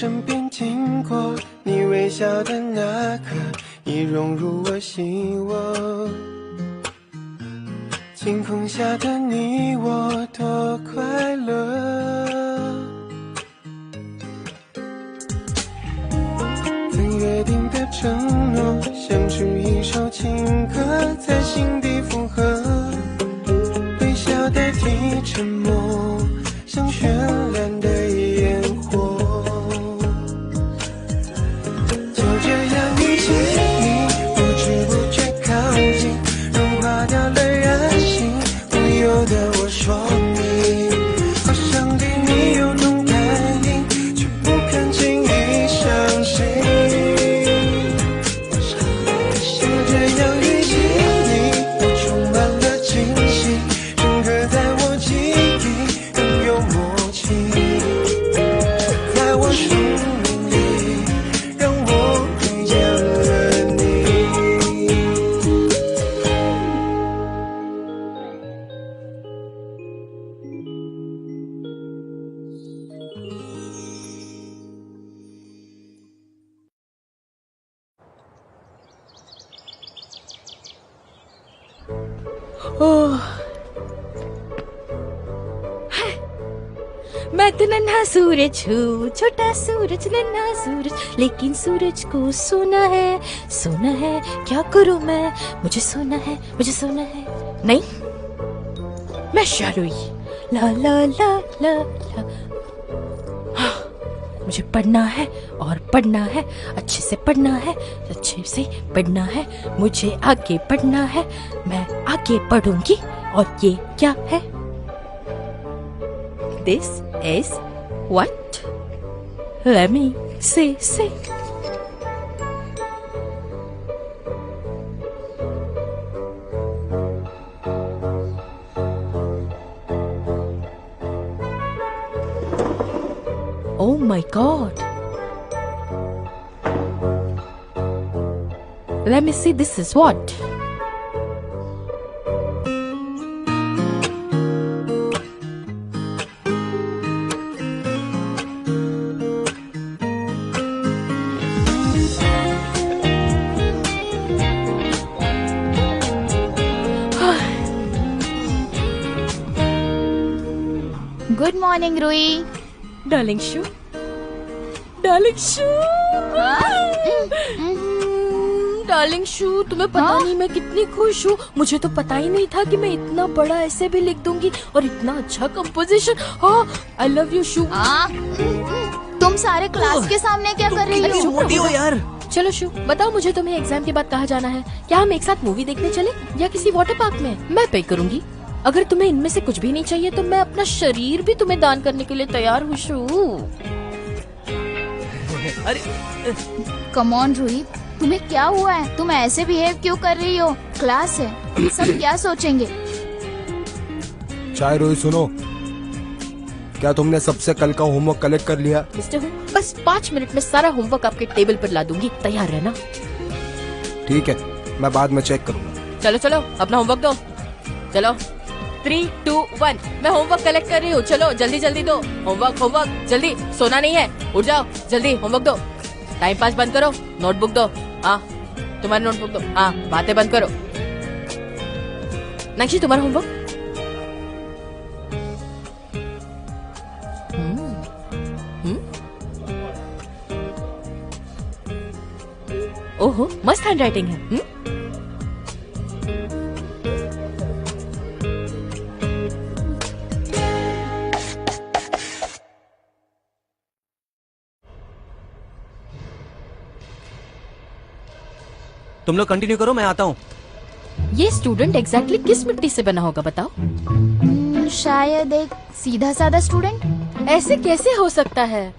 身边经过，你微笑的那刻，已融入我心窝。晴空下的你我多快乐，曾约定的承诺，像是一首情歌，在心底附和。微笑代替沉默，像绚烂的烟火。就这样遇见你，不知不觉靠近，融化掉了任性，不由得我说你，好想对你有种感应，却不敢轻易相信。就这样遇见你，我充满了惊喜，深刻在我记忆，更有默契，在我生命里，让我遇见了你。मैं तो नन्हा सूरज हूँ, छोटा सूरज नन्हा सूरज, लेकिन सूरज को सोना है, क्या करूँ मैं, मुझे सोना है, मुझे सोना है। नहीं, मैं शारुई, ला ला ला ला ला। हाँ, मुझे पढ़ना है और पढ़ना है, अच्छे से पढ़ना है, अच्छे से पढ़ना है, मुझे आगे पढ़ना है, मैं आगे पढ़ूंगी। और ये क्या है? This is what? Let me see. Oh my God. Let me see, this is what? Good morning Ruhi. Darling Shu, darling Shu, तुम्हें पता नहीं मैं कितनी खुश हूँ। मुझे तो पता ही नहीं था कि मैं इतना बड़ा ऐसे भी लिख दूंगी और इतना अच्छा कंपोजिशन। हाँ, आई लव यू शू। तुम सारे क्लास के सामने क्या कर रही हो? मोटी हो यार। चलो शू, बताओ मुझे, तुम्हें एग्जाम के बाद कहाँ जाना है? क्या हम एक साथ मूवी देखने चले या किसी वाटर पार्क में? मैं पे करूँगी। अगर तुम्हें इनमें से कुछ भी नहीं चाहिए तो मैं अपना शरीर भी तुम्हें दान करने के लिए तैयार हूँ शू। अरे कम ऑन रूही, तुम्हें क्या हुआ है? तुम ऐसे बिहेव क्यों कर रही हो? क्लास है, सब क्या सोचेंगे? चाय रोही सुनो, क्या तुमने सबसे कल का होमवर्क कलेक्ट कर लिया? मिस्टर हूँ, बस 5 मिनट में सारा होमवर्क आपके टेबल पर ला दूंगी, तैयार रहना। ठीक है, मैं बाद में चेक करूँगा। चलो चलो, अपना होमवर्क दो। चलो 3, 2, 1, मैं होमवर्क कलेक्ट कर रही हूँ। चलो जल्दी जल्दी दो होमवर्क, जल्दी, सोना नहीं है, उठ जाओ, जल्दी होमवर्क दो। टाइम पास बंद करो, नोटबुक दो। हाँ, तुम्हारी नोटबुक दो। हाँ, बातें बंद करो। नक्शी, तुम्हारा होमवर्क। ओहो, मस्त हैंडराइटिंग है। तुम लोग कंटिन्यू करो, मैं आता हूँ। ये स्टूडेंट एग्जैक्टली किस मिट्टी से बना होगा बताओ? शायद एक सीधा साधा स्टूडेंट। ऐसे कैसे हो सकता है?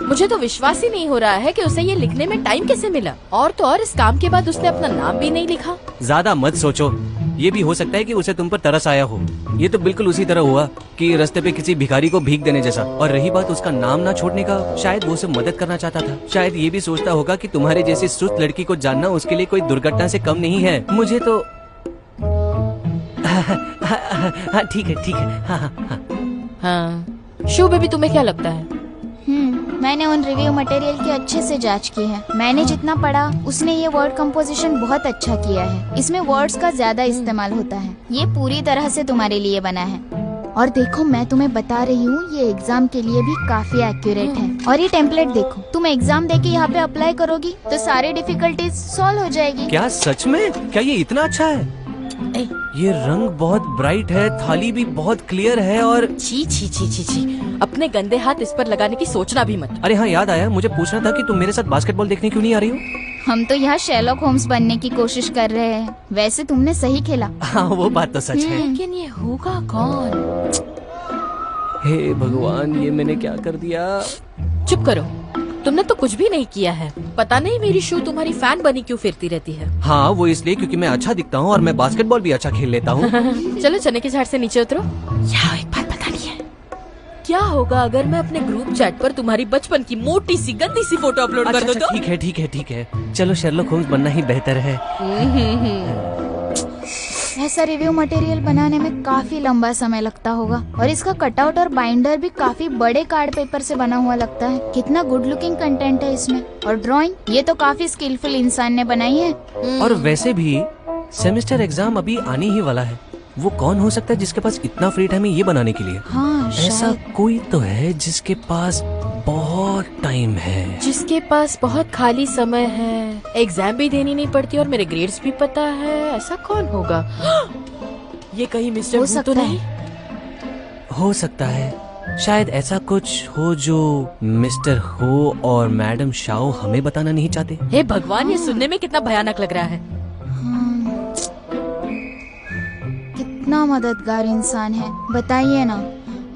मुझे तो विश्वास ही नहीं हो रहा है कि उसे ये लिखने में टाइम कैसे मिला। और तो और, इस काम के बाद उसने अपना नाम भी नहीं लिखा। ज्यादा मत सोचो, ये भी हो सकता है कि उसे तुम पर तरस आया हो। ये तो बिल्कुल उसी तरह हुआ कि रास्ते पे किसी भिखारी को भीख देने जैसा। और रही बात उसका नाम ना छोड़ने का, शायद वो उसे मदद करना चाहता था। शायद ये भी सोचता होगा कि तुम्हारे जैसी सुस्त लड़की को जानना उसके लिए कोई दुर्घटना से कम नहीं है। मुझे तो ठीक है। हाँ। शू बेबी, तुम्हें क्या लगता है? मैंने उन रिव्यू मटेरियल की अच्छे से जांच की है। मैंने जितना पढ़ा उसने ये वर्ड कंपोजिशन बहुत अच्छा किया है। इसमें वर्ड्स का ज्यादा इस्तेमाल होता है। ये पूरी तरह से तुम्हारे लिए बना है। और देखो मैं तुम्हें बता रही हूँ, ये एग्जाम के लिए भी काफी एक्यूरेट है। और ये टेम्पलेट देखो, तुम एग्जाम देके यहाँ पे अप्लाई करोगी तो सारी डिफिकल्टीज सॉल्व हो जाएगी। क्या सच में? क्या ये इतना अच्छा है? ये रंग बहुत ब्राइट है, थाली भी बहुत क्लियर है और छी छी छी छी छी, अपने गंदे हाथ इस पर लगाने की सोचना भी मत। अरे हाँ, याद आया, मुझे पूछना था कि तुम मेरे साथ बास्केटबॉल देखने क्यों नहीं आ रही हो? हम तो यहाँ शेरलॉक होम्स बनने की कोशिश कर रहे हैं। वैसे तुमने सही खेला। हाँ, वो बात तो सच है। लेकिन ये होगा कौन? हे भगवान, ये मैंने क्या कर दिया? चुप करो, तुमने तो कुछ भी नहीं किया है। पता नहीं मेरी शू तुम्हारी फैन बनी क्यों फिरती रहती है। हाँ, वो इसलिए क्योंकि मैं अच्छा दिखता हूँ और मैं बास्केटबॉल भी अच्छा खेल लेता हूँ। चलो चने के झाड़ से नीचे उतरो। यहाँ एक बात बतानी है। क्या होगा अगर मैं अपने ग्रुप चैट पर तुम्हारी बचपन की मोटी सी गंदी सी फोटो अपलोड कर दूं तो? ठीक है ठीक है ठीक है, चलो शेरलॉक होम्स बनना ही बेहतर है। ऐसा रिव्यू मटेरियल बनाने में काफी लंबा समय लगता होगा और इसका कटआउट और बाइंडर भी काफी बड़े कार्ड पेपर से बना हुआ लगता है। कितना गुड लुकिंग कंटेंट है इसमें। और ड्राइंग, ये तो काफी स्किलफुल इंसान ने बनाई है। और वैसे भी सेमेस्टर एग्जाम अभी आने ही वाला है। वो कौन हो सकता है जिसके पास इतना फ्री टाइम है ये बनाने के लिए? हाँ, ऐसा कोई तो है जिसके पास बहुत टाइम है, जिसके पास बहुत खाली समय है, एग्जाम भी देनी नहीं पड़ती और मेरे ग्रेड्स भी पता है। ऐसा कौन होगा? ये कहीं मिस्टर हो वू तो सकता नहीं? हो सकता है। शायद ऐसा कुछ हो जो मिस्टर हो और मैडम शाओ हमें बताना नहीं चाहते। हे भगवान, ये सुनने में कितना भयानक लग रहा है। कितना मददगार इंसान है। बताइए ना,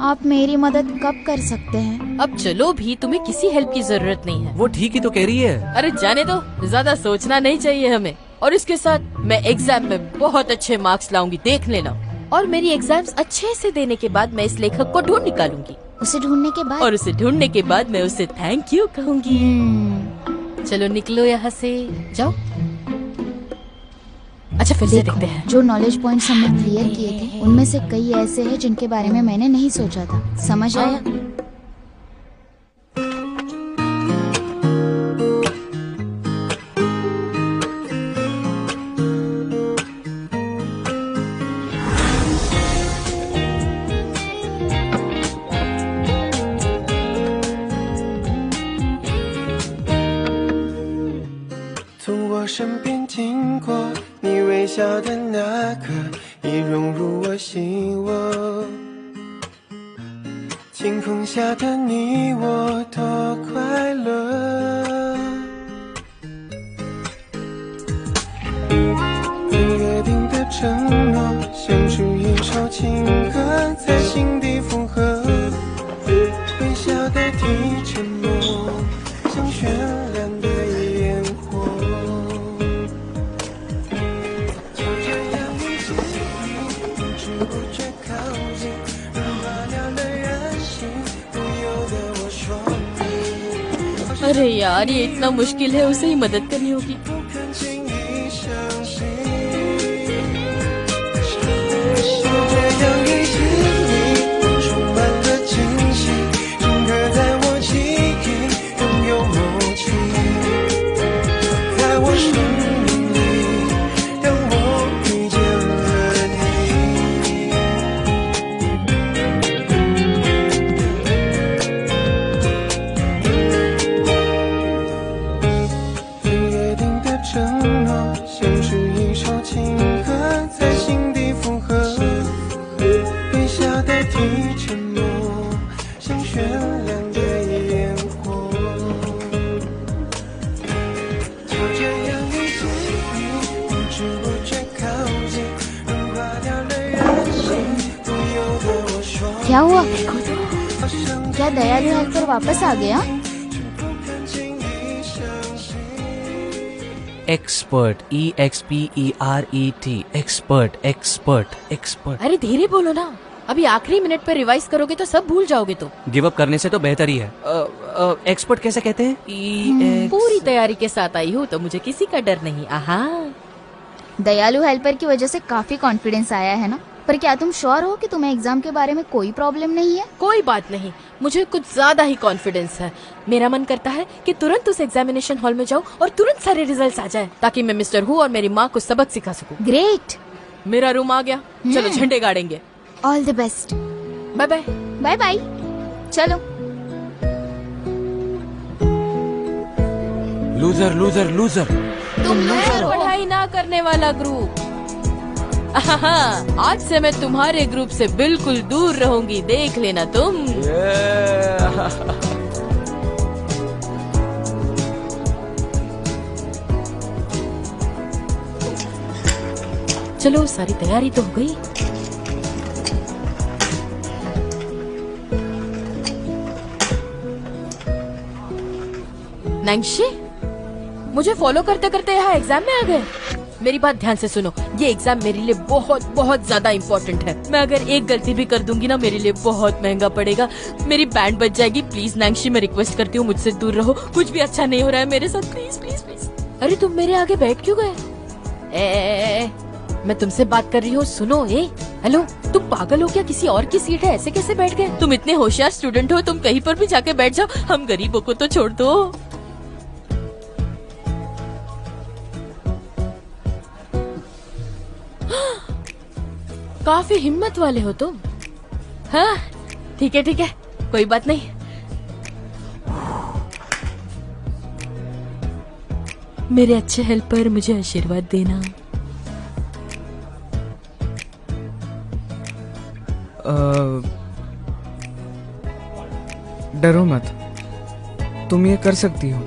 आप मेरी मदद कब कर सकते हैं? अब चलो भी, तुम्हें किसी हेल्प की जरूरत नहीं है। वो ठीक ही तो कह रही है। अरे जाने दो, ज्यादा सोचना नहीं चाहिए हमें। और इसके साथ मैं एग्जाम में बहुत अच्छे मार्क्स लाऊंगी, देख लेना। और मेरी एग्जाम्स अच्छे से देने के बाद मैं इस लेखक को ढूंढ निकालूंगी। उसे ढूंढने के बाद? और उसे ढूंढने के बाद मैं उसे थैंक यू कहूंगी। चलो निकलो यहाँ से, जाओ। अच्छा फिर से देखते हैं। जो नॉलेज पॉइंट्स हमने क्लियर किए थे उनमें से कई ऐसे हैं जिनके बारे में मैंने नहीं सोचा था। समझ आया?从我身边经过，你微笑的那刻，已融入我心窝。晴空下的你我多快乐，曾约定的承诺，写出一首情歌，在心底附和。微笑代替沉默，像绚烂的烟火。就这样一起，不知不觉靠近，融化了人心，不由得我说你。 अरे यार, ये इतना मुश्किल है, उसे ही मदद करनी होगी। 不肯轻易相信，就这样一起，你充满了惊喜，深刻在我记忆，拥有默契，在我生命里，让我遇见了你。曾约定的承诺，写出一首情歌，在心底附和。微笑代替沉默，像绚烂的烟火。就这样一起，不知不觉靠近，融化掉了人心，不由得我说。 क्या हुआ? 好像 क्या दयालु हेल्पर वापस आ गया? 不肯轻易相信。 expert, EXPERET, expert expert expert. अरे धीरे बोलो ना, अभी आखिरी मिनट पर रिवाइज करोगे तो सब भूल जाओगे। तो गिव अप करने से तो बेहतर ही है। एक्सपर्ट कैसे कहते हैं? पूरी तैयारी के साथ आई हूँ तो मुझे किसी का डर नहीं। आहा। दयालु हेल्पर की वजह से काफी कॉन्फिडेंस आया है ना? हाँ, हाँ, हाँ। पर क्या तुम श्योर हो कि तुम्हें एग्जाम के बारे में कोई प्रॉब्लम नहीं है? कोई बात नहीं, मुझे कुछ ज्यादा ही कॉन्फिडेंस है। मेरा मन करता है कि तुरंत उस एग्जामिनेशन हॉल में जाऊं और तुरंत सारे रिजल्ट्स आ जाए, ताकि मैं मिस्टर हु और मेरी माँ को सबक सिखा सकूं। ग्रेट। मेरा रूम आ गया, चलो झंडे गाड़ेंगे। All the best. Bye bye. Bye bye. चलो। Loser loser loser. तुम लूजर हो। पढ़ाई ना करने वाला ग्रुप। आज से मैं तुम्हारे ग्रुप से बिल्कुल दूर रहूंगी, देख लेना तुम। चलो, सारी तैयारी तो हो गई। नैंशी, मुझे फॉलो करते करते यहाँ एग्जाम में आ गए। मेरी बात ध्यान से सुनो, ये एग्जाम मेरे लिए बहुत बहुत ज्यादा इम्पोर्टेंट है। मैं अगर एक गलती भी कर दूंगी ना, मेरे लिए बहुत महंगा पड़ेगा। मेरी बैंड बच जाएगी। प्लीज नैंशी, मैं रिक्वेस्ट करती हूँ, मुझसे दूर रहो। कुछ भी अच्छा नहीं हो रहा है मेरे साथ, प्लीज प्लीज प्लीज। अरे तुम मेरे आगे बैठ क्यों गए? मैं तुमसे बात कर रही हूँ, सुनो। हेलो, तुम पागल हो क्या? किसी और की सीट है, ऐसे कैसे बैठ गए? तुम इतने होशियार स्टूडेंट हो, तुम कहीं पर भी जाके बैठ जाओ, हम गरीबों को तो छोड़ दो। काफी हिम्मत वाले हो तुम। हाँ ठीक है, कोई बात नहीं। मेरे अच्छे हेल्पर, मुझे आशीर्वाद देना। डरो मत, तुम ये कर सकती हो।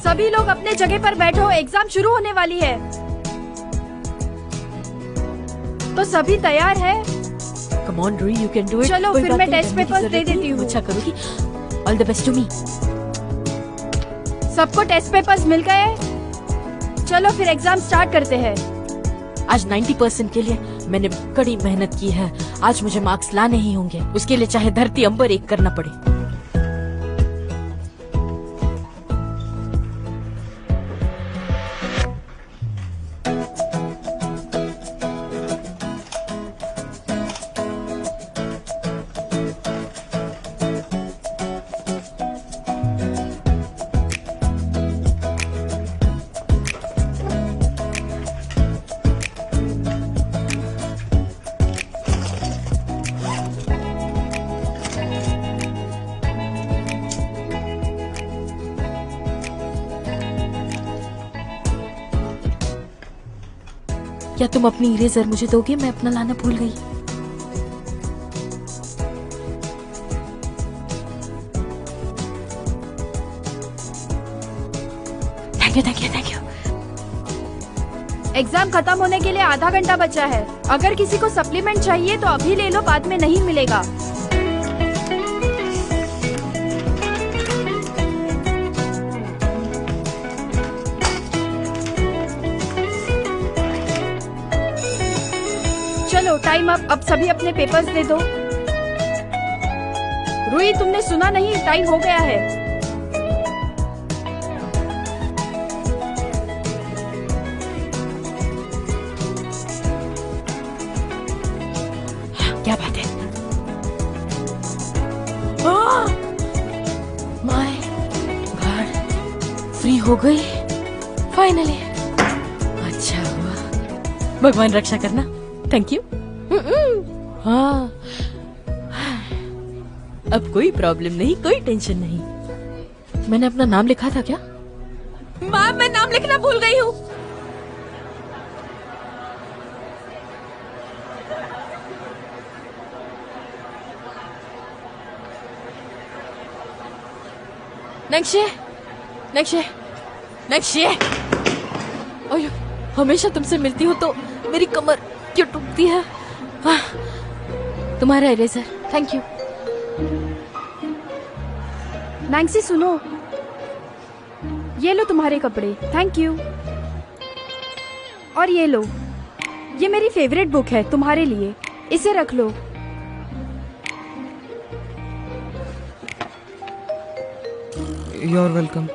सभी लोग अपने जगह पर बैठो, एग्जाम शुरू होने वाली है। तो सभी तैयार है? Come on, Rui, you can do it. चलो, कोई फिर बात मैं नहीं, टेस्ट डरने की पेपर्स दे जरूरत नहीं, देती हूँ। तुम अच्छा करोगी। All the best to me. सबको टेस्ट पेपर्स मिल गए? चलो फिर एग्जाम स्टार्ट करते हैं। आज 90% के लिए मैंने कड़ी मेहनत की है। आज मुझे मार्क्स लाने ही होंगे, उसके लिए चाहे धरती अंबर एक करना पड़े। क्या तुम अपनी इरेजर मुझे दोगे? मैं अपना लाना भूल गई। Thank you. एग्जाम खत्म होने के लिए आधा घंटा बचा है। अगर किसी को सप्लीमेंट चाहिए तो अभी ले लो, बाद में नहीं मिलेगा। चलो टाइम अप। अब सभी अपने पेपर्स दे दो। रुई, तुमने सुना नहीं? टाइम हो गया है। क्या बात है? माय गॉड, फ्री हो गई फाइनली। अच्छा हुआ, भगवान रक्षा करना। Thank you. हाँ, अब कोई प्रॉब्लम नहीं, कोई टेंशन नहीं। मैंने अपना नाम लिखा था क्या? माँ, मैं नाम लिखना भूल गई हूँ। नक्शे। ओयो, हमेशा तुमसे मिलती हूँ तो मेरी कमर क्यों टूटती है? तुम्हारा इरेजर, थैंक यू। नैंसी सुनो, ये लो तुम्हारे कपड़े, थैंक यू। और ये लो, ये मेरी फेवरेट बुक है तुम्हारे लिए, इसे रख लो। You're welcome.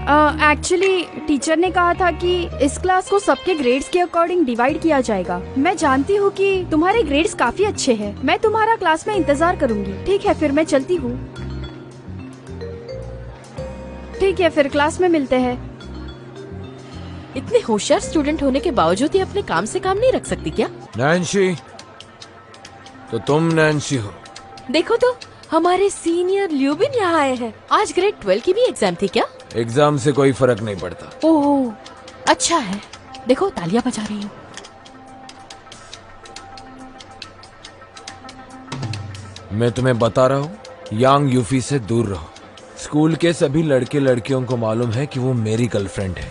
एक्चुअली टीचर ने कहा था कि इस क्लास को सबके ग्रेड्स के अकॉर्डिंग डिवाइड किया जाएगा। मैं जानती हूँ कि तुम्हारे ग्रेड्स काफी अच्छे हैं। मैं तुम्हारा क्लास में इंतजार करूंगी। ठीक है, फिर मैं चलती हूँ। ठीक है, फिर क्लास में मिलते हैं। इतने होशियार स्टूडेंट होने के बावजूद ये अपने काम से काम नहीं रख सकती क्या? नैन्सी, तो तुम नैन्सी हो? देखो तो हमारे सीनियर ल्यूबिन यहाँ आए हैं। आज ग्रेड 12 की भी एग्जाम थी क्या? एग्जाम से कोई फर्क नहीं पड़ता। ओह, अच्छा है। देखो तालियां बजा रही हूँ। मैं तुम्हें बता रहा हूँ, यांग यूफी से दूर रहो। स्कूल के सभी लड़के लड़कियों को मालूम है कि वो मेरी गर्लफ्रेंड है,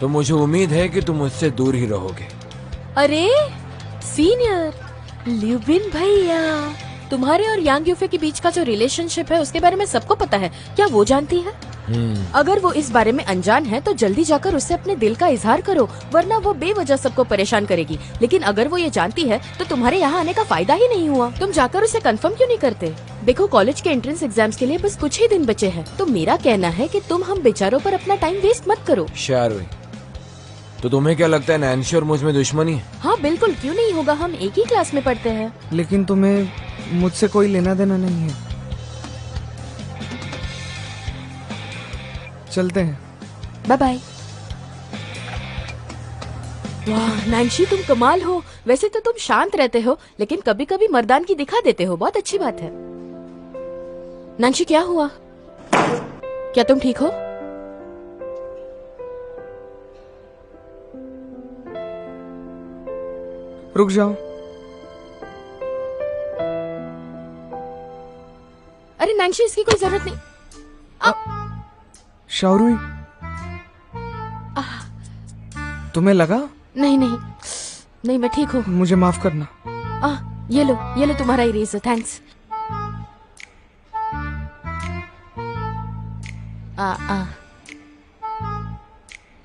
तो मुझे उम्मीद है कि तुम उससे दूर ही रहोगे। अरे सीनियर ल्यूबिन भैया, तुम्हारे और यांग यूफे के बीच का जो रिलेशनशिप है उसके बारे में सबको पता है। क्या वो जानती है? अगर वो इस बारे में अनजान है तो जल्दी जाकर उससे अपने दिल का इजहार करो, वरना वो बेवजह सबको परेशान करेगी। लेकिन अगर वो ये जानती है तो तुम्हारे यहाँ आने का फायदा ही नहीं हुआ। तुम जाकर उसे कंफर्म क्यों नहीं करते? देखो कॉलेज के एंट्रेंस एग्जाम्स के लिए बस कुछ ही दिन बचे हैं, तो मेरा कहना है कि तुम हम बेचारों पर अपना टाइम वेस्ट मत करो। शायरी, तो तुम्हें क्या लगता है नैन्सी और मुझ में दुश्मनी है? हाँ बिल्कुल, क्यों नहीं होगा, हम एक ही क्लास में पढ़ते हैं। लेकिन तुम्हें मुझसे कोई लेना देना नहीं है। चलते हैं। Bye bye. वाह नैन्सी, तुम कमाल हो। वैसे तो तुम शांत रहते हो, लेकिन कभी कभी मर्दानगी दिखा देते हो। बहुत अच्छी बात है। नैन्सी क्या हुआ? क्या तुम ठीक हो? रुक जाओ। अरे नैन्सी, इसकी कोई जरूरत नहीं। शाओरुई, तुम्हें लगा? नहीं नहीं नहीं, मैं ठीक हूँ। मुझे माफ करना। ये लो तुम्हारा eraser, thanks.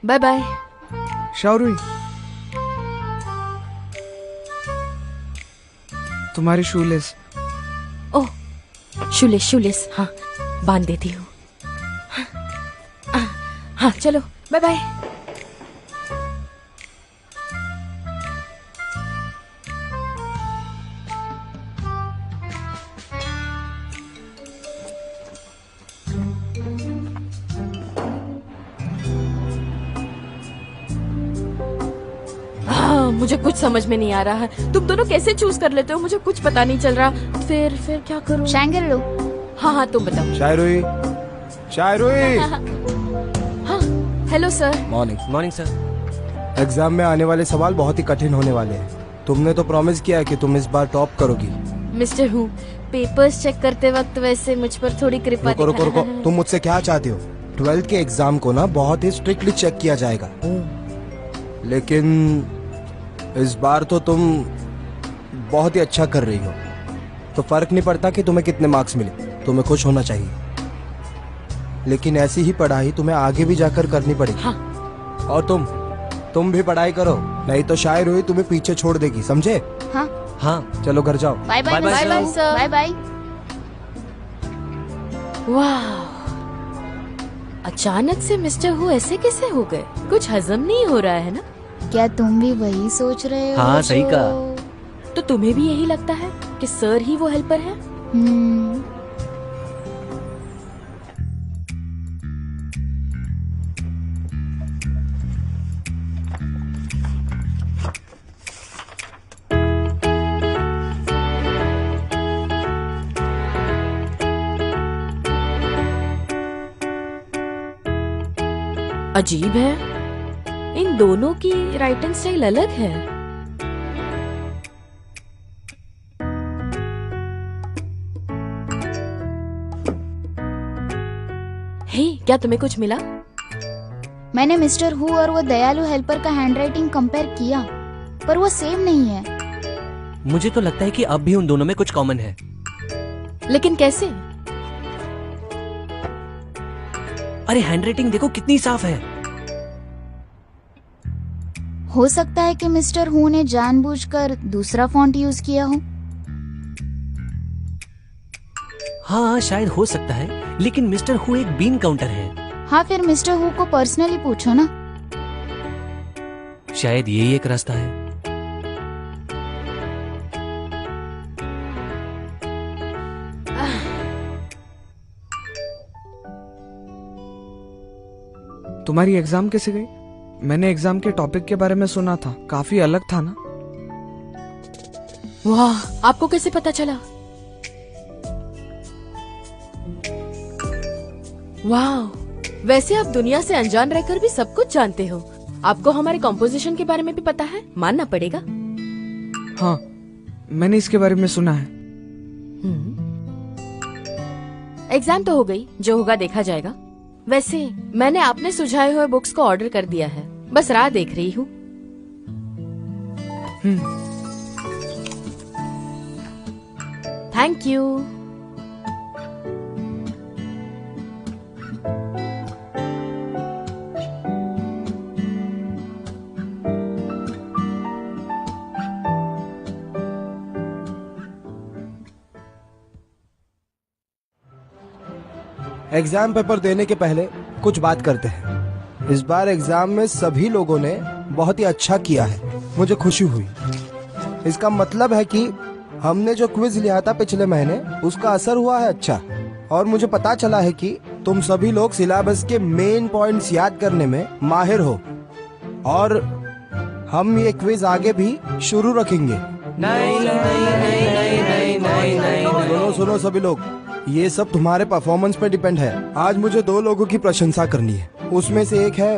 Bye bye. Shaorui, तुम्हारी शूलेस। ओह शूलेस, हाँ बांध देती हूँ। हाँ चलो, बाय बाय। मुझे कुछ समझ में नहीं आ रहा है। तुम दोनों कैसे चूज कर लेते हो? मुझे कुछ पता नहीं चल रहा। फिर क्या करूं? शैंगर लो। हाँ तुम बताओ। शायरुई, हाँ hello sir. Morning sir. Exam में आने वाले सवाल बहुत ही कठिन होने वाले हैं। तुमने तो प्रॉमिस किया है कि तुम इस बार टॉप करोगी। मिस्टर हूँ, पेपर्स चेक करते वक्त वैसे मुझ पर थोड़ी कृपा। रुको, तुम मुझसे क्या चाहती हो? 12th के एग्जाम को ना बहुत ही स्ट्रिक्टली चेक किया जाएगा, लेकिन इस बार तो तुम बहुत ही अच्छा कर रही हो, तो फर्क नहीं पड़ता कि तुम्हें कितने मार्क्स मिले, तुम्हें खुश होना चाहिए। लेकिन ऐसी ही पढ़ाई तुम्हें आगे भी जाकर करनी पड़ेगी। हाँ। और तुम भी पढ़ाई करो, नहीं तो शायर हुई तुम्हें पीछे छोड़ देगी, समझे? हाँ चलो घर जाओ। Bye bye sir. Bye bye. वाह, अचानक से मिस्टर हु ऐसे कैसे हो गए? कुछ हजम नहीं हो रहा है ना? क्या तुम भी वही सोच रहे हो? हाँ, सही कहा। तो तुम्हें भी यही लगता है कि सर ही वो हेल्पर है? अजीब है, इन दोनों की राइटिंग स्टाइल अलग है। हे, क्या तुम्हें कुछ मिला? मैंने मिस्टर हु और वो दयालु हेल्पर का हैंडराइटिंग कंपेयर किया, पर वो सेम नहीं है। मुझे तो लगता है कि अब भी उन दोनों में कुछ कॉमन है। लेकिन कैसे? अरे हैंडराइटिंग देखो कितनी साफ है। हो सकता है कि मिस्टर हु ने जानबूझकर दूसरा फॉन्ट यूज किया हो। हाँ शायद हो सकता है, लेकिन मिस्टर हु एक बीन काउंटर है। हाँ, फिर मिस्टर हु को पर्सनली पूछो ना। शायद यही एक रास्ता है। तुम्हारी एग्जाम कैसे गई? मैंने एग्जाम के टॉपिक के बारे में सुना था, काफी अलग था ना? वाह, आपको कैसे पता चला? वाह, वैसे आप दुनिया से अनजान रहकर भी सब कुछ जानते हो। आपको हमारे कॉम्पोजिशन के बारे में भी पता है, मानना पड़ेगा। हाँ, मैंने इसके बारे में सुना है। एग्जाम तो हो गई, जो होगा देखा जाएगा। वैसे मैंने आपने सुझाए हुए बुक्स को ऑर्डर कर दिया है, बस राह देख रही हूँ। Thank you. एग्जाम पेपर देने के पहले कुछ बात करते हैं। इस बार एग्जाम में सभी लोगों ने बहुत ही अच्छा किया है, मुझे खुशी हुई। इसका मतलब है कि हमने जो क्विज लिया था पिछले महीने, उसका असर हुआ है अच्छा। और मुझे पता चला है कि तुम सभी लोग सिलेबस के मेन पॉइंट्स याद करने में माहिर हो। और हम ये क्विज आगे भी शुरू रखेंगे। सुनो सभी लोग, ये सब तुम्हारे परफॉर्मेंस पे डिपेंड है। आज मुझे 2 लोगों की प्रशंसा करनी है। उसमें से एक है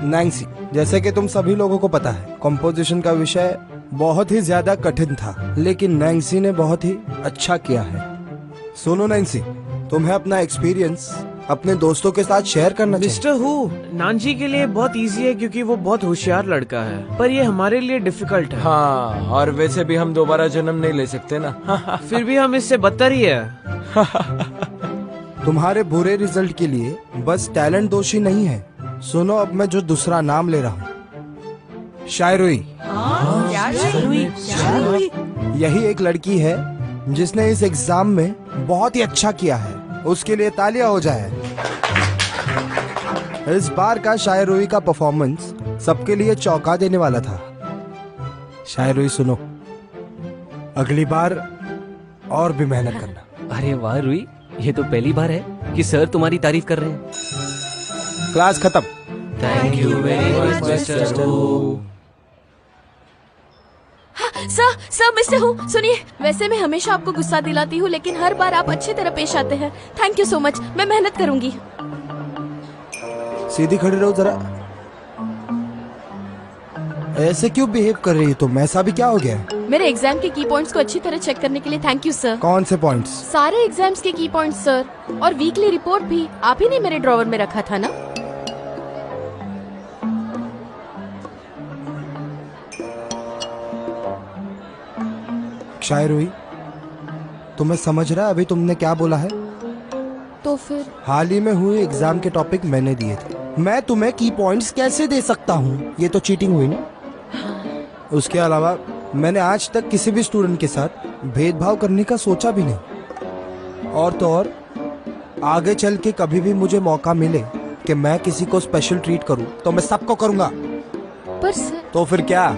नैंसी। जैसे कि तुम सभी लोगों को पता है, कंपोजिशन का विषय बहुत ही ज्यादा कठिन था, लेकिन नैंसी ने बहुत ही अच्छा किया है। सुनो नैंसी, तुम्हें अपना एक्सपीरियंस अपने दोस्तों के साथ शेयर करना चाहिए। मिस्टर हु, नानजी के लिए बहुत इजी है क्योंकि वो बहुत होशियार लड़का है, पर ये हमारे लिए डिफिकल्ट है। हाँ, और वैसे भी हम दोबारा जन्म नहीं ले सकते ना। फिर भी हम इससे बदतर ही है। तुम्हारे बुरे रिजल्ट के लिए बस टैलेंट दोषी नहीं है। सुनो, अब मैं जो दूसरा नाम ले रहा हूँ, शायरुई। यही एक लड़की है जिसने इस एग्जाम में बहुत ही अच्छा किया है। उसके लिए तालियां हो जाए। इस बार का शायरुई का परफॉर्मेंस सबके लिए चौंका देने वाला था। शायरुई सुनो, अगली बार और भी मेहनत करना। अरे वाह रुई, ये तो पहली बार है कि सर तुम्हारी तारीफ कर रहे हैं। क्लास खत्म। Thank you very much mister who. Sir mister who, सुनिए, वैसे मैं हमेशा आपको गुस्सा दिलाती हूँ, लेकिन हर बार आप अच्छी तरह पेश आते हैं। थैंक यू सो मच, मैं मेहनत करूंगी। सीधी खड़ी रहो जरा। ऐसे क्यों बिहेव कर रही हो तुम? ऐसा भी क्या हो गया? मेरे एग्जाम के की पॉइंट्स को अच्छी तरह चेक करने के लिए थैंक यू सर। कौन से पॉइंट्स? सारे एग्जाम्स के की पॉइंट्स सर, और वीकली रिपोर्ट भी आप ही ने मेरे ड्रॉवर में रखा था ना। शायरुई, तुम्हें समझ रहा है अभी तुमने क्या बोला है? तो फिर हाल ही में हुए एग्जाम के टॉपिक मैंने दिए थे। मैं तुम्हें की पॉइंट्स कैसे दे सकता हूँ? ये तो चीटिंग हुई ना। उसके अलावा मैंने आज तक किसी भी स्टूडेंट के साथ भेदभाव करने का सोचा भी नहीं। और तो और आगे चल के कभी भी मुझे मौका मिले कि मैं किसी को स्पेशल ट्रीट करूं, तो मैं सबको करूंगा। पर सर। तो फिर क्या?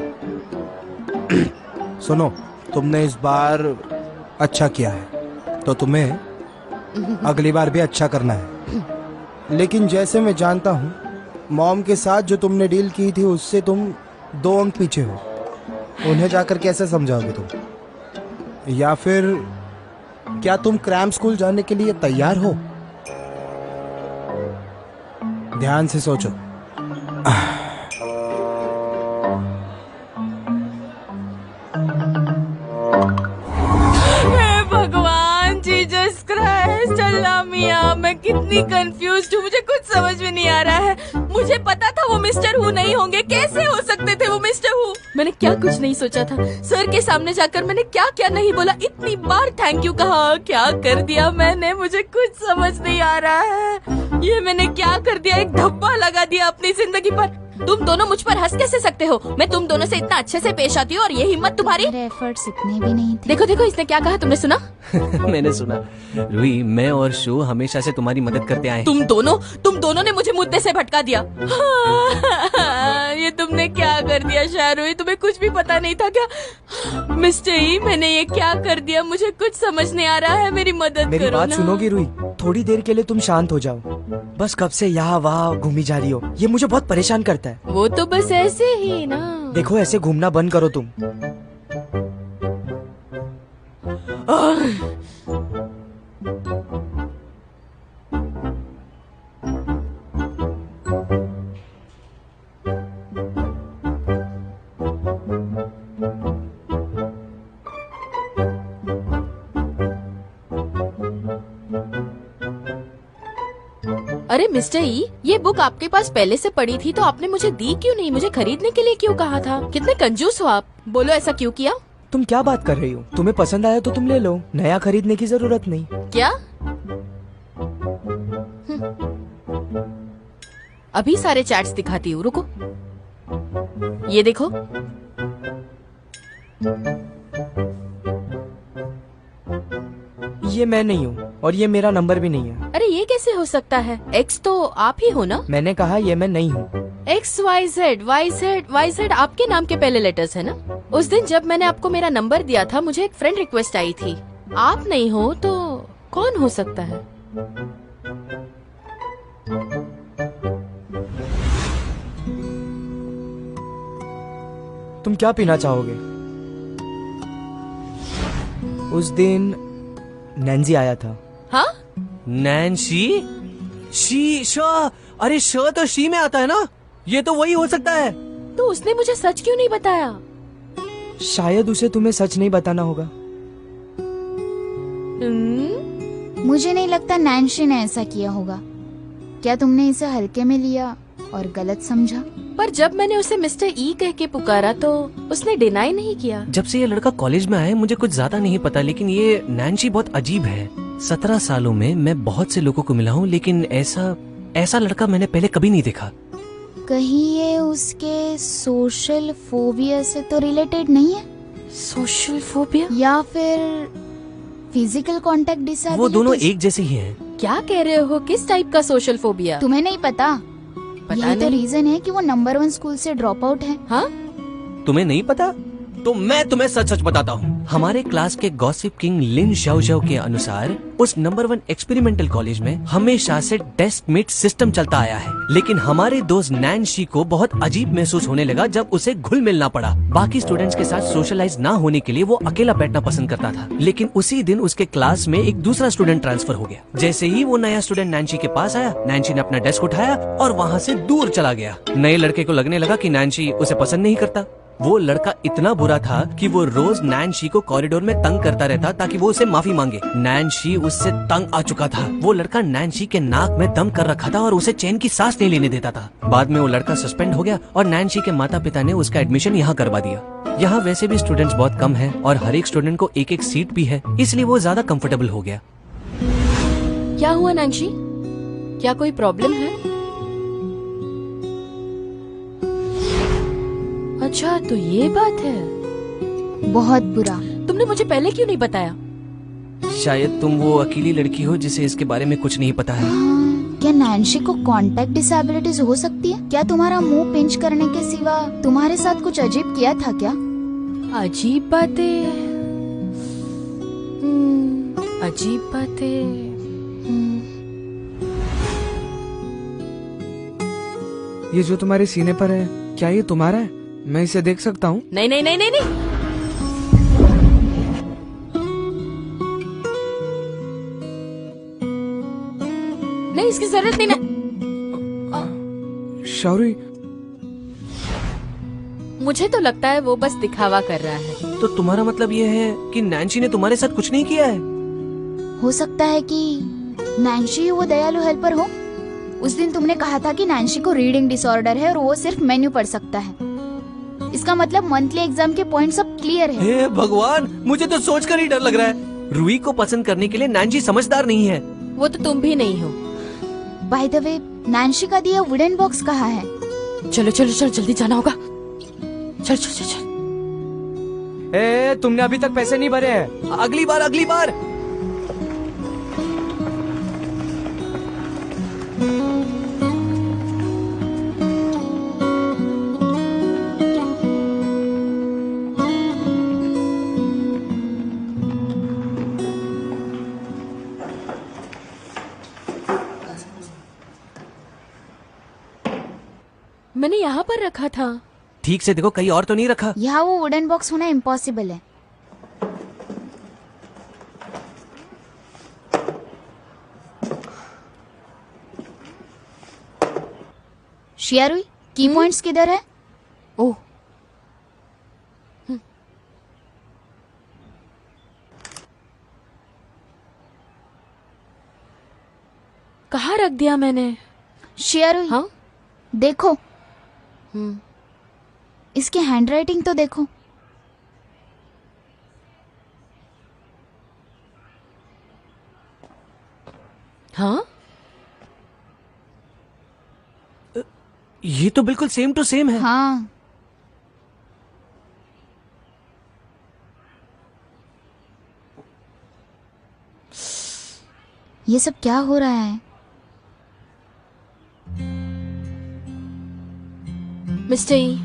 सुनो, तुमने इस बार अच्छा किया है, तो तुम्हें अगली बार भी अच्छा करना है। लेकिन जैसे मैं जानता हूँ, मॉम के साथ जो तुमने डील की थी उससे तुम 2 अंक पीछे हो। उन्हें जाकर कैसे समझाओगे तुम? या फिर क्या तुम क्रैम स्कूल जाने के लिए तैयार हो? ध्यान से सोचो। भगवान जीसस क्राइस्ट, अल्लाह मियां, मैं कितनी कंफ्यूज्ड हूँ, मुझे कुछ समझ में नहीं आ रहा है। मुझे पता था वो मिस्टर हु नहीं होंगे, कैसे हो सकते थे वो मिस्टर हु? मैंने क्या कुछ नहीं सोचा था। सर के सामने जाकर मैंने क्या क्या नहीं बोला, इतनी बार थैंक यू कहा, क्या कर दिया मैंने, मुझे कुछ समझ नहीं आ रहा है। ये मैंने क्या कर दिया, एक धब्बा लगा दिया अपनी जिंदगी पर। तुम दोनों मुझ पर हंस कैसे सकते हो? मैं तुम दोनों से इतना अच्छे से पेश आती हूँ और ये हिम्मत तुम्हारी। मेरे एफर्ट्स इतने भी नहीं थे। देखो देखो इसने क्या कहा, तुमने सुना? मैंने सुना। रूही, मैं और शो हमेशा से तुम्हारी मदद करते आए हैं। तुम दोनों ने मुझे मुद्दे से भटका दिया। ये तुमने क्या कर दिया शाहरुही, तुम्हें कुछ भी पता नहीं था क्या? मिस्टर ई, मैंने ये क्या कर दिया, मुझे कुछ समझ नहीं आ रहा है, मेरी मदद मेरी करो बात ना। सुनोगी रूही? थोड़ी देर के लिए तुम शांत हो जाओ। बस कब से यहाँ वहाँ घूमी जा रही हो, ये मुझे बहुत परेशान करता है। वो तो बस ऐसे ही ना। देखो ऐसे घूमना बंद करो तुम। अरे मिस्टर ई, ये बुक आपके पास पहले से पड़ी थी तो आपने मुझे दी क्यों नहीं? मुझे खरीदने के लिए क्यों कहा था? कितने कंजूस हो आप। बोलो ऐसा क्यों किया? तुम क्या बात कर रही हो? तुम्हें पसंद आया तो तुम ले लो, नया खरीदने की जरूरत नहीं। क्या? अभी सारे चैट्स दिखाती हूँ, रुको। ये देखो। ये मैं नहीं हूँ और ये मेरा नंबर भी नहीं है। अरे ये कैसे हो सकता है? एक्स तो आप ही हो ना? मैंने कहा ये मैं नहीं हूँ। एक्स वाई जेड आपके नाम के पहले लेटर्स है ना? उस दिन जब मैंने आपको मेरा नंबर दिया था, मुझे एक फ्रेंड रिक्वेस्ट आई थी। आप नहीं हो तो कौन हो सकता है? तुम क्या पीना चाहोगे? उस दिन नैन्सी आया था। हाँ? नैन्सी? अरे श तो शी में आता है ना, ये तो वही हो सकता है। तो उसने मुझे सच क्यों नहीं बताया? शायद उसे तुम्हें सच नहीं बताना होगा। मुझे नहीं लगता नैन्सी ने ऐसा किया होगा। क्या तुमने इसे हल्के में लिया और गलत समझा? पर जब मैंने उसे मिस्टर ई कह के पुकारा तो उसने डिनाई नहीं किया। जब से ये लड़का कॉलेज में आया है मुझे कुछ ज्यादा नहीं पता, लेकिन ये नैन्सी बहुत अजीब है। 17 सालों में मैं बहुत से लोगों को मिला हूँ, लेकिन ऐसा लड़का मैंने पहले कभी नहीं देखा। कहीं ये उसके सोशल फोबिया से तो रिलेटेड नहीं है? सोशल फोबिया या फिर फिजिकल कांटेक्ट डिसएबिलिटी? वो दोनों एक जैसे ही हैं। क्या कह रहे हो? किस टाइप का सोशल फोबिया? तुम्हें नहीं पता? यही तो नहीं। रीजन है कि वो नंबर 1 स्कूल से ड्रॉप आउट है। हाँ? तुम्हें नहीं पता? तो मैं तुम्हें सच सच बताता हूँ। हमारे क्लास के गॉसिप किंग लिन शाओ के अनुसार उस नंबर 1 एक्सपेरिमेंटल कॉलेज में हमेशा से डेस्क मेट सिस्टम चलता आया है, लेकिन हमारे दोस्त नैन्सी को बहुत अजीब महसूस होने लगा जब उसे घुल मिलना पड़ा। बाकी स्टूडेंट्स के साथ सोशलाइज ना होने के लिए वो अकेला बैठना पसंद करता था, लेकिन उसी दिन उसके क्लास में एक दूसरा स्टूडेंट ट्रांसफर हो गया। जैसे ही वो नया स्टूडेंट नैन्सी के पास आया, नैन्सी ने अपना डेस्क उठाया और वहाँ से दूर चला गया। नए लड़के को लगने लगा कि नैन्सी उसे पसंद नहीं करता। वो लड़का इतना बुरा था कि वो रोज नैन्सी को कॉरिडोर में तंग करता रहता ताकि वो उसे माफी मांगे। नैन्सी उससे तंग आ चुका था। वो लड़का नैन्सी के नाक में दम कर रखा था और उसे चैन की सांस नहीं लेने देता था। बाद में वो लड़का सस्पेंड हो गया और नैन्सी के माता पिता ने उसका एडमिशन यहाँ करवा दिया। यहाँ वैसे भी स्टूडेंट्स बहुत कम हैं और हर एक स्टूडेंट को एक सीट भी है, इसलिए वो ज्यादा कंफर्टेबल हो गया। क्या हुआ नैन्सी? क्या कोई प्रॉब्लम है? अच्छा तो ये बात है। बहुत बुरा। तुमने मुझे पहले क्यों नहीं बताया? शायद तुम वो अकेली लड़की हो जिसे इसके बारे में कुछ नहीं पता है। क्या नैन्सी को कांटेक्ट डिसेबिलिटीज हो सकती है? क्या तुम्हारा मुंह पिंच करने के सिवा तुम्हारे साथ कुछ अजीब किया था क्या? अजीब बातें? अजीब बातें। ये जो तुम्हारे सीने पर है, क्या ये तुम्हारा है? मैं इसे देख सकता हूँ? नहीं नहीं नहीं नहीं नहीं। नहीं, इसकी जरूरत नहीं ना। शौरी, मुझे तो लगता है वो बस दिखावा कर रहा है। तो तुम्हारा मतलब ये है कि नैन्सी ने तुम्हारे साथ कुछ नहीं किया है? हो सकता है कि नैन्सी वो दयालु हेल्पर हो। उस दिन तुमने कहा था कि नैन्सी को रीडिंग डिसऑर्डर है और वो सिर्फ मेन्यू पढ़ सकता है। इसका मतलब मंथली एग्जाम के पॉइंट सब क्लियर है। हे भगवान, मुझे तो सोचकर ही डर लग रहा है। रूही को पसंद करने के लिए नैन्सी समझदार नहीं है। वो तो तुम भी नहीं हो। बाय द वे, नैन्सी का दिया वुडन बॉक्स कहाँ है? चलो चलो चलो, जल्दी जाना होगा। चल चल चल चल। ए, तुमने अभी तक पैसे नहीं भरे हैं। अगली बार, अगली बार। मैंने यहाँ पर रखा था। ठीक से देखो, कहीं और तो नहीं रखा। यहाँ वो वुडन बॉक्स होना इम्पॉसिबल है। शियारुई, की पॉइंट्स किधर है? ओह, कहाँ रख दिया मैंने? शियारुई, हाँ? देखो, इसकी हैंडराइटिंग तो देखो। हाँ, ये तो बिल्कुल सेम टू सेम है। हाँ, ये सब क्या हो रहा है? मिस्टर ई,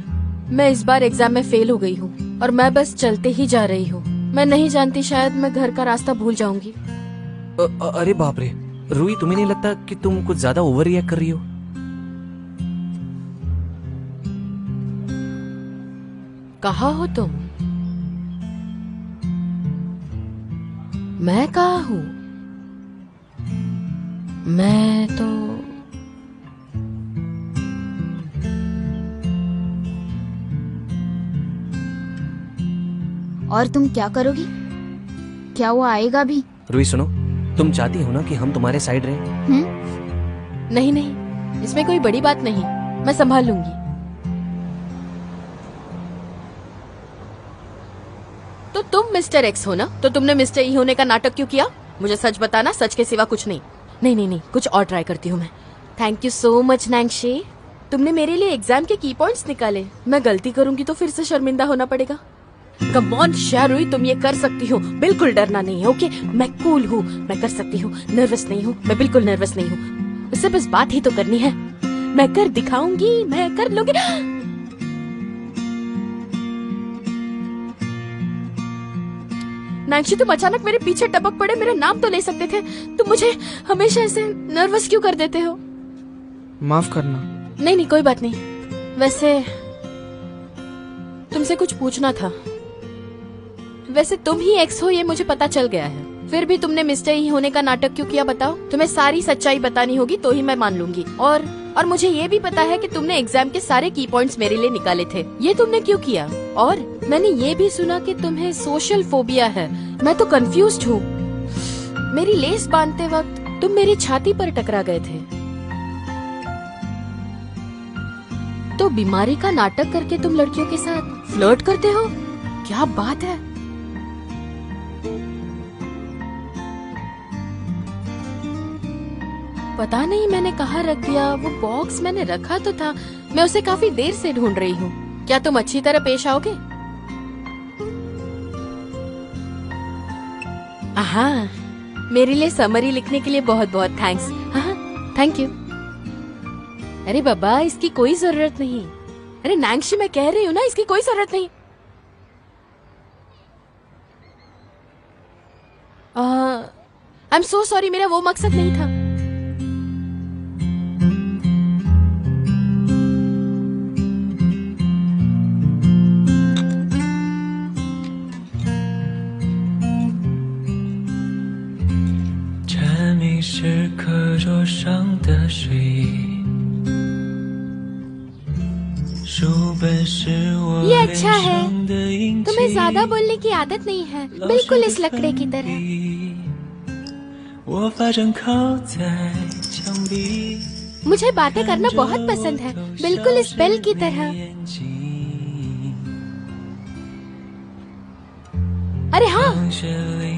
मैं इस बार एग्जाम में फेल हो गई हूँ और मैं बस चलते ही जा रही हूँ। मैं नहीं जानती, शायद मैं घर का रास्ता भूल जाऊंगी। अरे बाप रे, रूही, तुम्हें नहीं लगता कि तुम कुछ ज्यादा ओवर रिएक्ट कर रही हो? कहाँ हो तुम? मैं कहाँ हूँ? मैं तो और तुम क्या करोगी? क्या वो आएगा भी? रूही सुनो, तुम चाहती हो ना कि हम तुम्हारे साइड रहें? नहीं नहीं, इसमें कोई बड़ी बात नहीं, मैं संभाल लूंगी। तो तुम मिस्टर एक्स हो ना, तो तुमने मिस्टर ई होने का नाटक क्यों किया? मुझे सच बताना, सच के सिवा कुछ नहीं। नहीं नहीं नहीं, कुछ और ट्राई करती हूँ मैं। थैंक यू सो मच नैंगशे, तुमने मेरे लिए एग्जाम के की पॉइंट्स निकाले। मैं गलती करूंगी तो फिर से शर्मिंदा होना पड़ेगा। कम ऑन शारुई, तुम ये कर सकती हो, बिल्कुल डरना नहीं है। ओके, मैं कूल हूँ, मैं कर सकती हूँ, नर्वस नहीं हूँ, मैं बिल्कुल नर्वस नहीं हूँ। उससे बस बात ही तो करनी है, मैं कर दिखाऊंगी, मैं कर लूंगी। नैंसी, तुम अचानक मेरे पीछे टपक पड़े, मेरा नाम तो ले सकते थे। तुम मुझे हमेशा ऐसे नर्वस क्यों कर देते हो? माफ करना। नहीं नहीं, कोई बात नहीं। वैसे तुमसे कुछ पूछना था। वैसे तुम ही एक्स हो, ये मुझे पता चल गया है, फिर भी तुमने मिस्टर ही होने का नाटक क्यों किया बताओ? तुम्हें सारी सच्चाई बतानी होगी तो ही मैं मान लूंगी। और मुझे ये भी पता है कि तुमने एग्जाम के सारे की पॉइंट्स मेरे लिए निकाले थे। ये तुमने क्यों किया? और मैंने ये भी सुना कि तुम्हें सोशल फोबिया है। मैं तो कंफ्यूज्ड हूँ। मेरी लेस बांधते वक्त तुम मेरी छाती पर टकरा गए थे, तो बीमारी का नाटक करके तुम लड़कियों के साथ फ्लर्ट करते हो? क्या बात है? पता नहीं मैंने कहाँ रख दिया वो बॉक्स। मैंने रखा तो था, मैं उसे काफी देर से ढूंढ रही हूँ। क्या तुम अच्छी तरह पेश आओगे? हाँ, मेरे लिए समरी लिखने के लिए बहुत बहुत थैंक्स। हाँ, थैंक यू। अरे बाबा, इसकी कोई जरूरत नहीं। अरे नैंगशी, मैं कह रही हूँ ना, इसकी कोई जरूरत नहीं। आई एम सो सॉरी, मेरा वो मकसद नहीं था। ये अच्छा है, तुम्हें ज्यादा बोलने की आदत नहीं है, बिल्कुल इस लकड़े की तरह। मुझे बातें करना बहुत पसंद है, बिल्कुल इस बेल की तरह। अरे हाँ,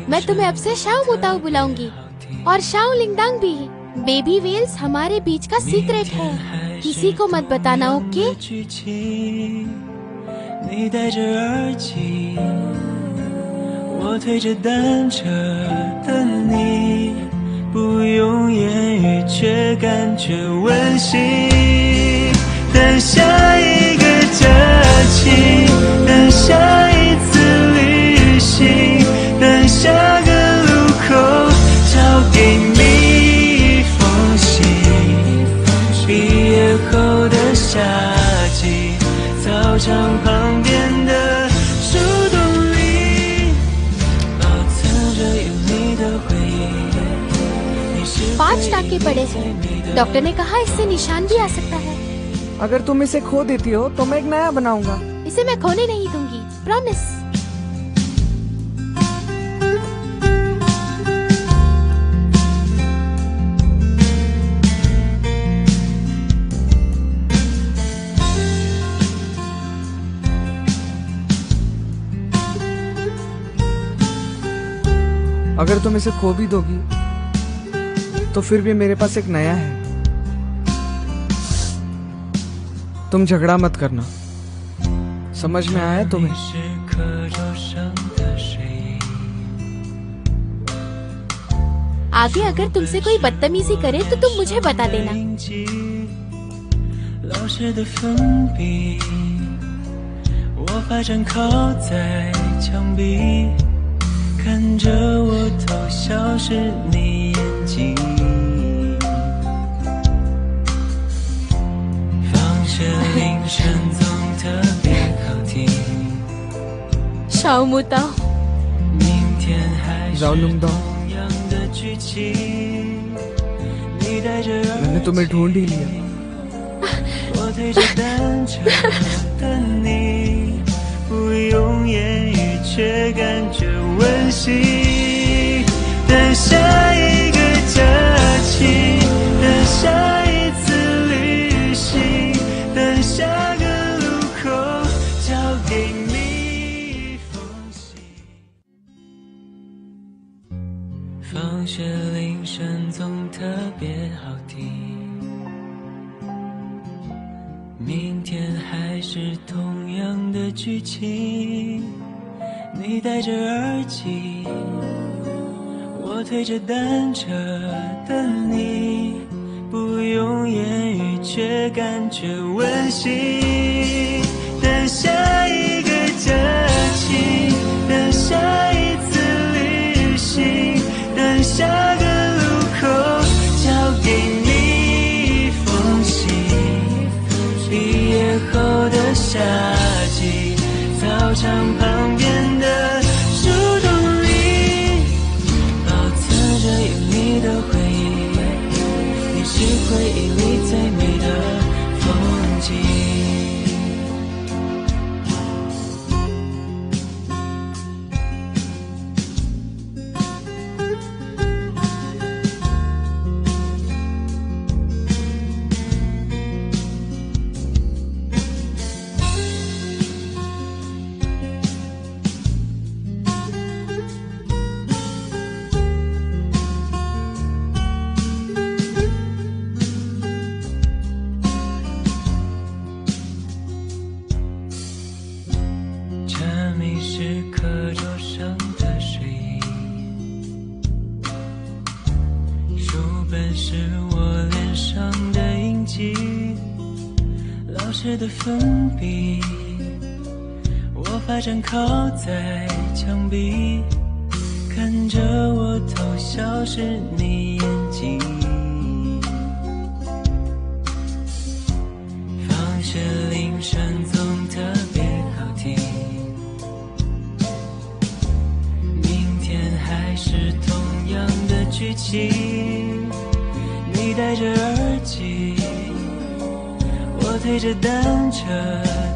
मैं तुम्हें अब से शाओ मुताओ बुलाऊंगी, और शाओ लिंगदांग भी। बेबी वेल्स हमारे बीच का सीक्रेट है। किसी को मत बताना, ओके?剧情，你戴着耳机，我推着单车的你，不用言语却感觉温馨。等下一个假期，等下一次旅行，等下个路口交给你一封信。毕业后的夏季，操场旁边的树洞里，保存着有你的回忆。你是 5 टाके पड़े हैं। डॉक्टर ने कहा इससे निशान भी आ सकता है। अगर तुम इसे खो देती हो तो मैं एक नया बनाऊंगा। इसे मैं खोने नहीं दूंगी, प्रॉमिस। अगर तुम इसे खो भी दोगी तो फिर भी मेरे पास एक नया है। तुम झगड़ा मत करना, समझ में आया तुम्हें? 是课桌上的水印。 आगे अगर तुमसे कोई बदतमीजी करे तो तुम मुझे बता देना। 老师的粉笔，我发站靠在墙壁，看着我偷笑时你眼睛。放学铃声总特别好听， शाओ मुताओ। 明天还是 जाओ लूम दाओ। 同样的剧情。你戴着耳 मैंने तुम्हें ढूंढ ही लिया। 我推着单车的你，不用言语却感觉温馨。等下一个假期，等下一次旅行，等下个路口交给你一封信。放学铃声总特别好听。 明天还是同样的剧情，你戴着耳机，我推着单车的你，不用言语却感觉温馨。等下一个假期，等下一次旅行，等下个路口交给你一封信。 毕业后的夏季，操场旁边的树洞里，保存着有你的回忆。你是回忆里最美的风景。 这迷是课桌上的水印，书本是我脸上的印记，老师的粉笔，我发站靠在墙壁，看着我偷笑时你眼睛。放学铃声总特别好听。 还是同样的剧情，你戴着耳机，我推着单车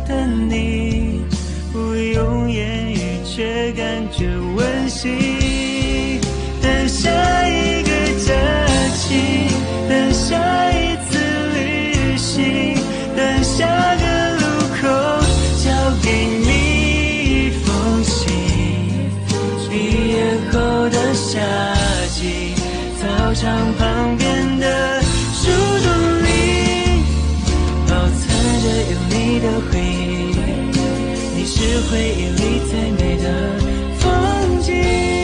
的你，不用言语却感觉温馨。等下一个假期，等下一次旅行，等下个路口交给你一封信。 毕业后的夏季，操场旁边的树洞里，回忆里最美的风景。